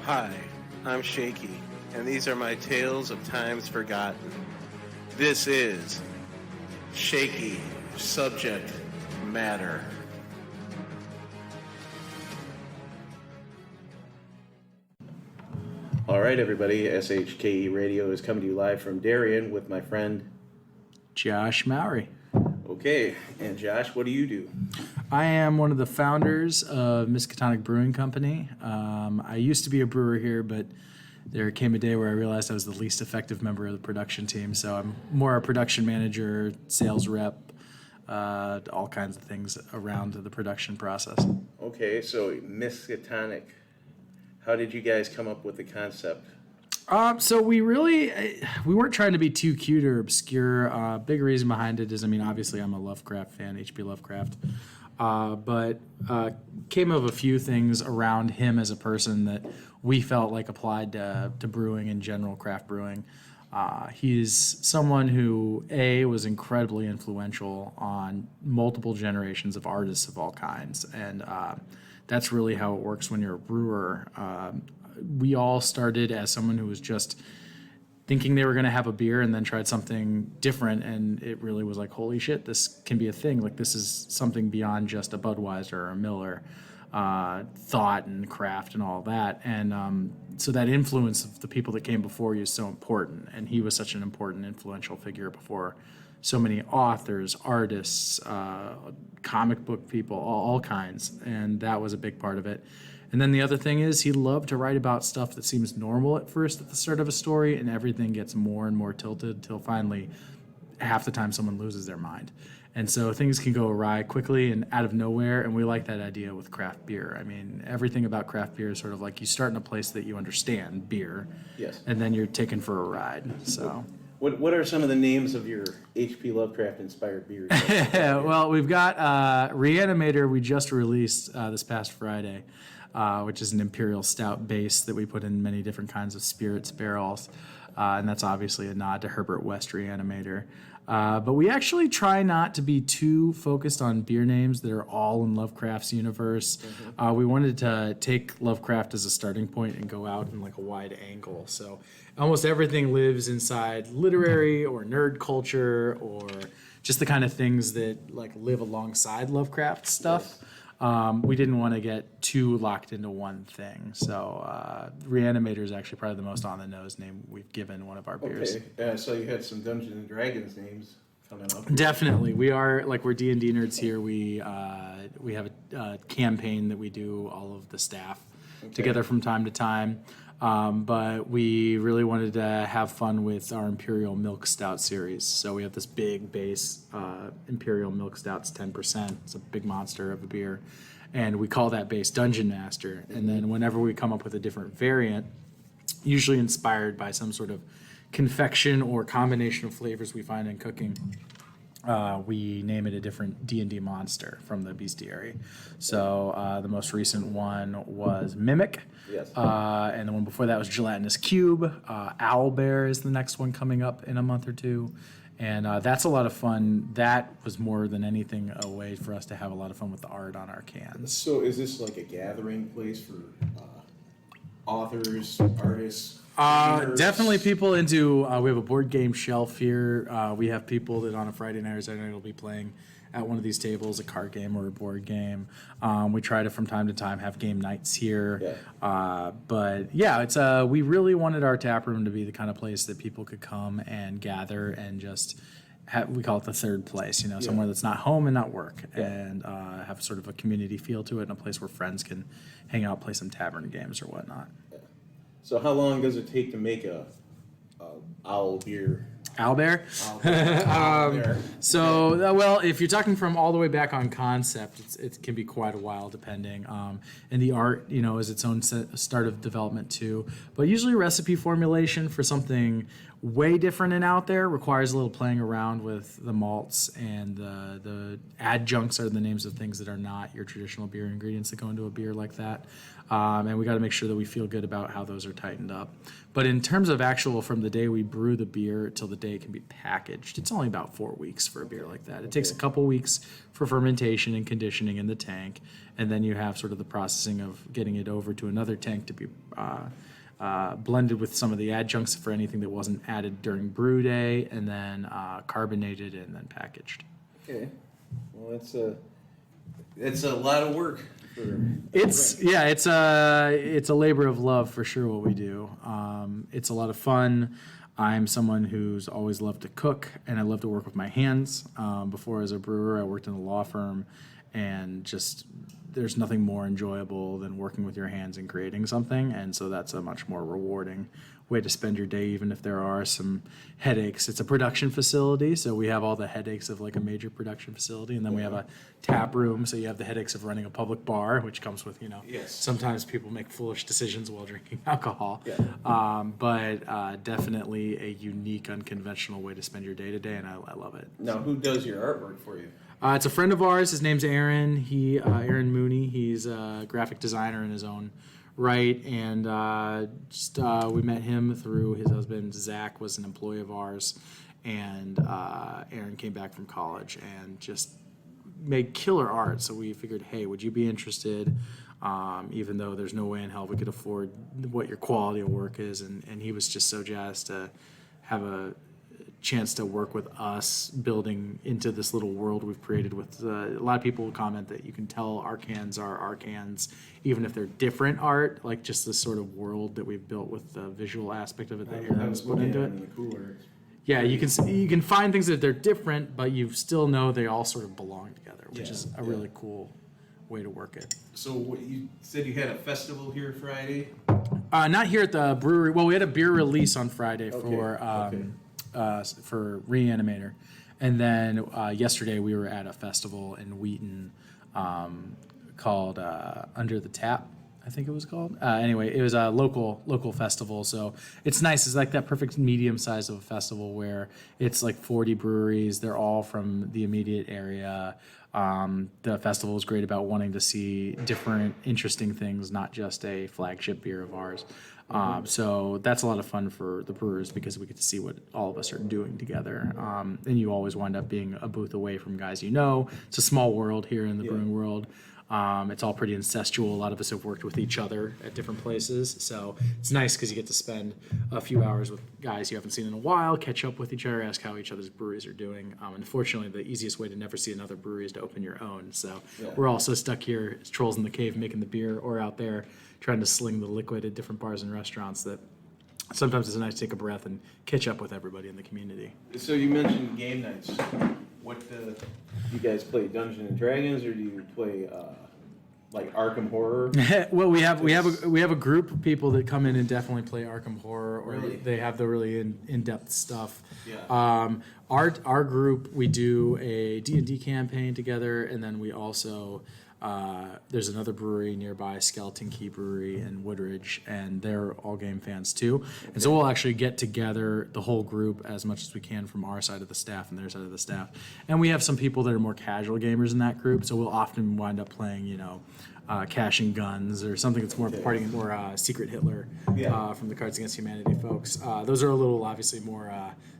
Hi, I'm Shaky, and these are my tales of times forgotten. This is Shaky Subject Matter. All right, everybody. SHKE Radio is coming to you live from Darien with my friend Josh Mowry. Okay, and Josh, what do you do? I am one of the founders of Miskatonic Brewing Company. I used to be a brewer here, but there came a day where I realized I was the least effective member of the production team. So I'm more a production manager, sales rep, all kinds of things around the production process. Okay, so Miskatonic. How did you guys come up with the concept? So we weren't trying to be too cute or obscure. Big reason behind it is, obviously I'm a Lovecraft fan, H.P. Lovecraft, but came of a few things around him as a person that we felt like applied to brewing in general, craft brewing. He's someone who, was incredibly influential on multiple generations of artists of all kinds, and that's really how it works when you're a brewer. We all started as someone who was just thinking they were going to have a beer and then tried something different, and it really was like, holy shit, this can be a thing. Like, this is something beyond just a Budweiser or a Miller thought and craft and all that. And so that influence of the people that came before you is so important, and he was such an important, influential figure before so many authors, artists, comic book people, all kinds, and that was a big part of it. And then the other thing is he loved to write about stuff that seems normal at first at the start of a story, and everything gets more and more tilted till finally half the time someone loses their mind. And so things can go awry quickly and out of nowhere, and we like that idea with craft beer. Everything about craft beer is sort of like you start in a place that you understand, beer, Yes. and then you're taken for a ride. So. What are some of the names of your H.P. Lovecraft-inspired beers? Well, we've got Reanimator we just released this past Friday, which is an imperial stout base that we put in many different kinds of spirits barrels. And that's obviously a nod to Herbert West Reanimator. But we actually try not to be too focused on beer names that are all in Lovecraft's universe. Mm-hmm. We wanted to take Lovecraft as a starting point and go out in like a wide angle. So almost everything lives inside literary or nerd culture or just the kind of things that like live alongside Lovecraft stuff. Yes. We didn't want to get too locked into one thing. So Reanimator is actually probably the most on-the-nose name we've given one of our beers. Okay, so you had some Dungeons and Dragons names coming up. Definitely. we're D&D nerds here. We have a campaign that we do all of the staff together from time to time. But we really wanted to have fun with our Imperial Milk Stout series. So we have this big base Imperial Milk Stout's 10%. It's a big monster of a beer. And we call that base Dungeon Master. And then whenever we come up with a different variant, usually inspired by some sort of confection or combination of flavors we find in cooking, we name it a different D&D monster from the bestiary. So the most recent one was Mimic. Yes. And the one before that was Gelatinous Cube. Owlbear is the next one coming up in a month or two. And that's a lot of fun. That was more than anything a way for us to have a lot of fun with the art on our cans. So is this like a gathering place for authors, artists? Definitely people into, we have a board game shelf here. We have people that on a Friday night or Saturday night will be playing at one of these tables, a card game or a board game. We try to, from time to time, have game nights here. Yeah. But yeah, it's we really wanted our tap room to be the kind of place that people could come and gather and just we call it the third place, somewhere that's not home and not work, and have sort of a community feel to it and a place where friends can hang out, play some tavern games or whatnot. So how long does it take to make a owl beer? Owlbear? Well, if you're talking from all the way back on concept, it can be quite a while depending. And the art, is its own start of development too. But usually recipe formulation for something way different and out there. Requires a little playing around with the malts, and the adjuncts are the names of things that are not your traditional beer ingredients that go into a beer like that. And we got to make sure that we feel good about how those are tightened up. But in terms of actual, from the day we brew the beer till the day it can be packaged, it's only about 4 weeks for a beer like that. It takes a couple weeks for fermentation and conditioning in the tank, and then you have sort of the processing of getting it over to another tank to be blended with some of the adjuncts for anything that wasn't added during brew day, and then carbonated and then packaged. Okay. Well, it's a lot of work. It's a labor of love for sure what we do. It's a lot of fun. I'm someone who's always loved to cook, and I love to work with my hands. Before, as a brewer, I worked in a law firm, and just there's nothing more enjoyable than working with your hands and creating something, and so that's a much more rewarding way to spend your day, even if there are some headaches. It's a production facility, so we have all the headaches of like a major production facility, and then we have a tap room, so you have the headaches of running a public bar, which comes with, Yes. sometimes people make foolish decisions while drinking alcohol. Yeah. But definitely a unique, unconventional way to spend your day to day, and I love it. Now, who does your artwork for you? It's a friend of ours. His name's Aaron. Aaron Mooney. He's a graphic designer in his own right, and we met him through his husband. Zach was an employee of ours, and Aaron came back from college and just made killer art. So we figured, hey, would you be interested? Even though there's no way in hell we could afford what your quality of work is, and he was just so jazzed to have a chance to work with us building into this little world we've created with a lot of people comment that you can tell our cans are our cans even if they're different art, like just this sort of world that we've built with the visual aspect of it that Aaron's put into it. In the cooler. Yeah, you can find things that they're different, but you still know they all sort of belong together, which is a really cool way to work it. So what, you said you had a festival here Friday? Not here at the brewery. Well, we had a beer release on Friday for Reanimator, and then yesterday we were at a festival in Wheaton called Under the Tap, I think it was called. Anyway, it was a local festival, so it's nice. It's like that perfect medium size of a festival where it's like 40 breweries. They're all from the immediate area. The festival is great about wanting to see different, interesting things, not just a flagship beer of ours. So that's a lot of fun for the brewers because we get to see what all of us are doing together. And you always wind up being a booth away from guys you know. It's a small world here in the brewing world. It's all pretty incestual. A lot of us have worked with each other at different places. So it's nice because you get to spend a few hours with guys you haven't seen in a while, catch up with each other, ask how each other's breweries are doing. Unfortunately, the easiest way to never see another brewery is to open your own. So we're also stuck here as trolls in the cave making the beer, or out there trying to sling the liquid at different bars and restaurants that sometimes it's nice to take a breath and catch up with everybody in the community. So you mentioned game nights. What do you guys play, Dungeons and Dragons, or do you play like Arkham Horror? Well, we have a group of people that come in and definitely play Arkham Horror, or Really? they have the really in-depth stuff. Yeah. Our group, we do a D&D campaign together, and then we also there's another brewery nearby, Skeleton Key Brewery in Woodridge, and they're all game fans too. And so we'll actually get together, the whole group, as much as we can from our side of the staff and their side of the staff. And we have some people that are more casual gamers in that group, so we'll often wind up playing, Cashing Guns or something that's more partying, more Secret Hitler from the Cards Against Humanity folks. Those are a little, obviously, more.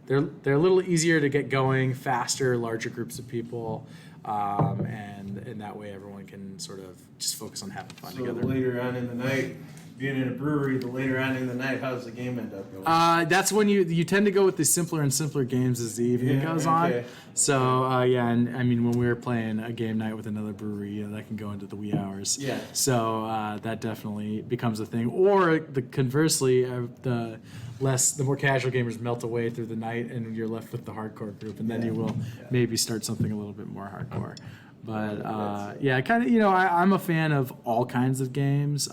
They're a little easier to get going, faster, larger groups of people. And in that way, everyone can sort of just focus on having fun together. Later on in the night, being in a brewery, later on in the night, how does the game end up going? That's when you tend to go with the simpler and simpler games as the evening goes on. So and I mean, when we were playing a game night with another brewery, that can go into the wee hours. Yeah. So that definitely becomes a thing. Or conversely, the more casual gamers melt away through the night, and you're left with the hardcore group, and then you will maybe start something a little bit more hardcore. But I'm a fan of all kinds of games.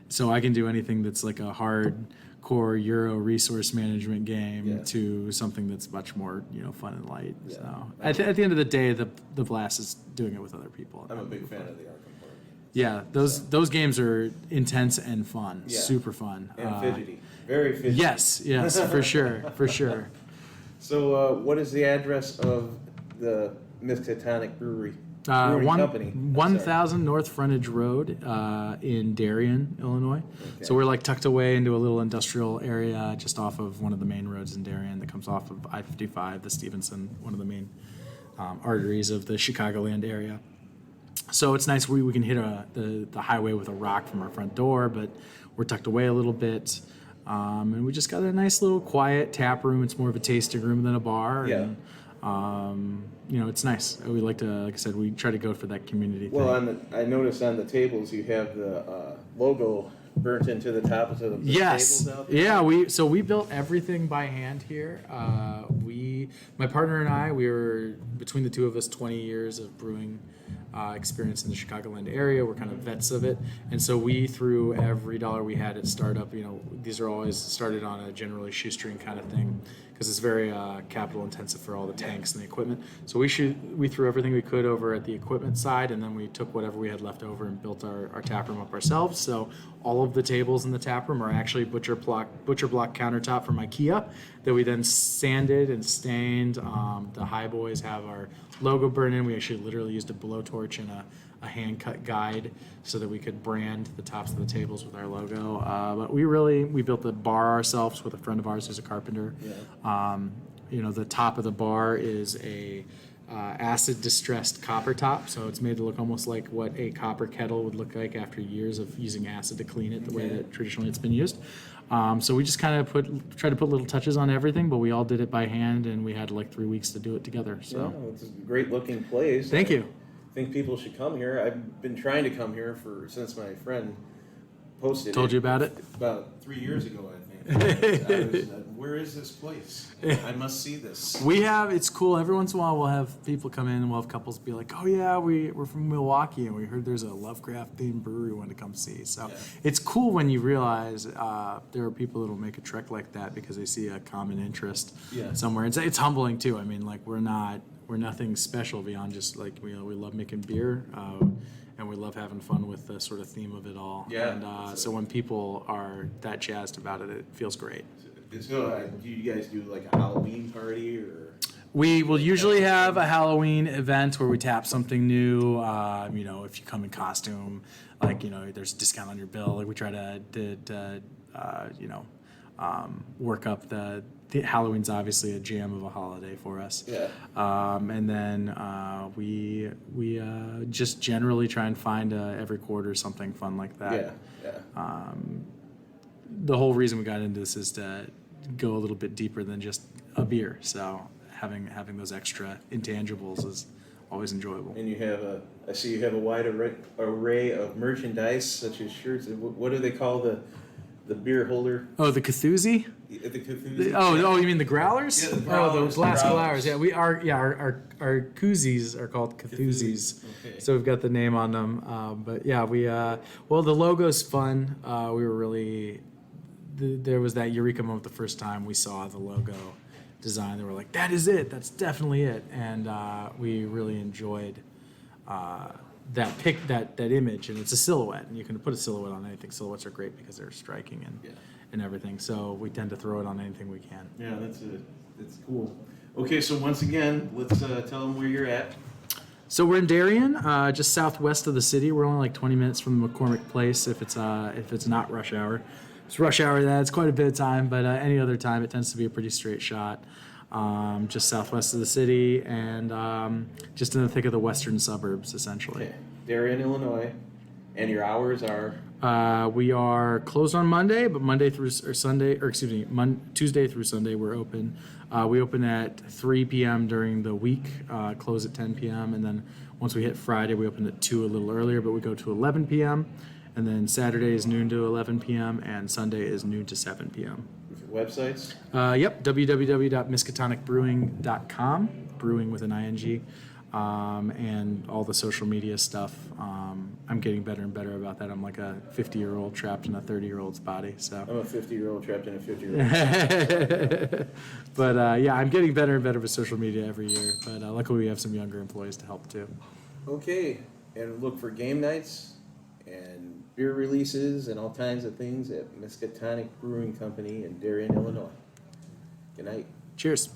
So I can do anything that's like a hardcore Euro resource management game to something that's much more fun and light. Yeah. So at the end of the day, the blast is doing it with other people. I'm a big fan of the Arkham Horror. Yeah, those games are intense and fun, super fun. And fidgety. Very fitting. Yes, for sure. So, what is the address of the Miskatonic Brewing Company? 1000 North Frontage Road in Darien, Illinois. Okay. So we're like tucked away into a little industrial area just off of one of the main roads in Darien that comes off of I-55, the Stevenson, one of the main arteries of the Chicagoland area. So it's nice we can hit the highway with a rock from our front door, but we're tucked away a little bit. And we just got a nice little quiet tap room. It's more of a tasting room than a bar. Yeah. And, it's nice. We like to, like I said, we try to go for that community thing. Well, I noticed on the tables you have the logo burnt into the tops of the tables out there. Yeah, we built everything by hand here. My partner and I, we were, between the two of us, 20 years of brewing experience in the Chicagoland area. We're kind of vets of it, and so we threw every dollar we had at startup. These are always started on a generally shoestring kind of thing because it's very capital intensive for all the tanks and the equipment. So we threw everything we could over at the equipment side, and then we took whatever we had left over and built our tap room up ourselves. So all of the tables in the tap room are actually butcher block countertop from IKEA that we then sanded and stained. The high boys have our logo burned in. We actually literally used a blowtorch and a hand cut guide so that we could brand the tops of the tables with our logo. But we built the bar ourselves with a friend of ours who's a carpenter. Yeah. The top of the bar is a acid distressed copper top, so it's made to look almost like what a copper kettle would look like after years of using acid to clean it the way that traditionally it's been used. So we just kind of try to put little touches on everything, but we all did it by hand, and we had like 3 weeks to do it together. So it's a great looking place. Thank you. I think people should come here. I've been trying to come here since my friend posted Told you about it? About 3 years ago, I think. Where is this place? I must see this. It's cool. Every once in a while we'll have people come in and we'll have couples be like, oh yeah, we're from Milwaukee and we heard there's a Lovecraft themed brewery we want to come see. So It's cool when you realize there are people that will make a trek like that because they see a common interest somewhere. It's humbling too. I mean, like we're nothing special beyond just like we love making beer. And we love having fun with the sort of theme of it all. Yeah. And so when people are that jazzed about it, it feels great. So, do you guys do like a Halloween party or? We will usually have a Halloween event where we tap something new. If you come in costume, there's a discount on your bill. Like we try to work up the Halloween's obviously a jam of a holiday for us. Yeah. And then we just generally try and find every quarter something fun like that. Yeah. The whole reason we got into this is to go a little bit deeper than just a beer. So having those extra intangibles is always enjoyable. And I see you have a wide array of merchandise such as shirts. What do they call the beer holder? Oh, the Cthulhu? The Cthulhu. Oh, you mean the growlers? Yeah, the growlers. Oh, those glass growlers. Yeah, our koozies are called Cthulhu's. Okay. So we've got the name on them. But yeah, the logo's fun. We were really, there was that eureka moment the first time we saw the logo design. They were like, that is it. That's definitely it. And we really enjoyed that image, and it's a silhouette, and you can put a silhouette on anything. Silhouettes are great because they're striking and everything. So we tend to throw it on anything we can. Yeah, that's cool. Okay, so once again, let's tell them where you're at. So we're in Darien, just southwest of the city. We're only like 20 minutes from the McCormick Place if it's not rush hour. It's rush hour, that's quite a bit of time, but any other time it tends to be a pretty straight shot. Just southwest of the city and just in the thick of the western suburbs, essentially. Okay. Darien, Illinois, and your hours are? We are closed on Monday, but Tuesday through Sunday we're open. We open at 3 p.m. during the week, close at 10 p.m., and then once we hit Friday, we open at 2 a little earlier, but we go to 11 p.m., and then Saturday is noon to 11 p.m., and Sunday is noon to 7 p.m. Websites? Yep, www.miskatonicbrewing.com, brewing with an ING, and all the social media stuff. I'm getting better and better about that. I'm like a 50-year-old trapped in a 30-year-old's body. So I'm a 50-year-old trapped in a 50-year-old. But I'm getting better and better with social media every year. But luckily we have some younger employees to help too. Okay, and look for game nights and beer releases and all kinds of things at Miskatonic Brewing Company in Darien, Illinois. Good night. Cheers.